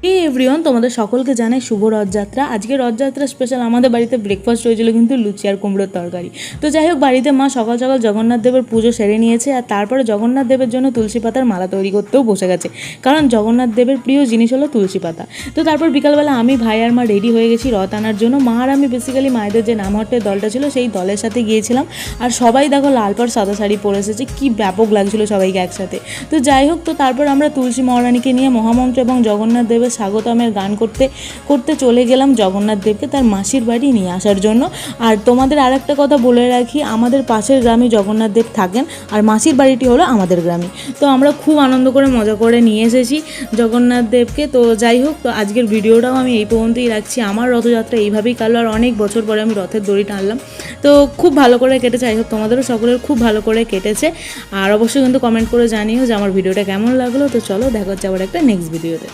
এই এভরিওয়ান, তোমাদের সকলকে জানাই শুভ রথযাত্রা। আজকে রথযাত্রা স্পেশাল আমাদের বাড়িতে ব্রেকফাস্ট হয়েছিল কিন্তু লুচি আর কুমড়োর তরকারি। তো যাই হোক, বাড়িতে মা সকাল সকাল জগন্নাথ দেবের পুজো সেরে নিয়েছে, আর তারপরে জগন্নাথ দেবের জন্য তুলসী পাতার মালা তৈরি করতেও বসে গেছে, কারণ জগন্নাথ দেবের প্রিয় জিনিস হলো তুলসী পাতা। তো তারপর বিকালবেলা আমি, ভাই আর মা রেডি হয়ে গেছি রথ আনার জন্য। মা আর আমি বেসিক্যালি মায়েদের যে নামহট্টের দলটা ছিল সেই দলের সাথে গিয়েছিলাম। আর সবাই দেখো লাল পাড় সাদা শাড়ি পরে এসেছে, কী ব্যাপক লাগছিল সবাইকে একসাথে। তো যাই হোক, তো তারপর আমরা তুলসী মহারানীকে নিয়ে মহামন্ত্র এবং জগন্নাথ দেবের স্বাগতমের গান করতে করতে চলে গেলাম জগন্নাথ দেবকে তার মাসির বাড়ি নিয়ে আসার জন্য। আর তোমাদের আর একটা কথা বলে রাখি, আমাদের পাশের গ্রামে জগন্নাথ দেব থাকেন, আর মাসির বাড়িটি হলো আমাদের গ্রামে। তো আমরা খুব আনন্দ করে মজা করে নিয়ে এসেছি জগন্নাথ দেবকে। তো যাই হোক, তো আজকের ভিডিওটাও আমি এই পর্যন্তই রাখছি। আমার রথযাত্রা এইভাবেই কাটলো, আর অনেক বছর পরে আমি রথের দড়ি টানলাম। তো খুব ভালো করে কেটেছে। যাই হোক, তোমাদেরও সকলের খুব ভালো করে কেটেছে। আর অবশ্যই কিন্তু কমেন্ট করে জানিও যে আমার ভিডিওটা কেমন লাগলো। তো চলো, দেখা হচ্ছে আবার একটা নেক্সট ভিডিওতে।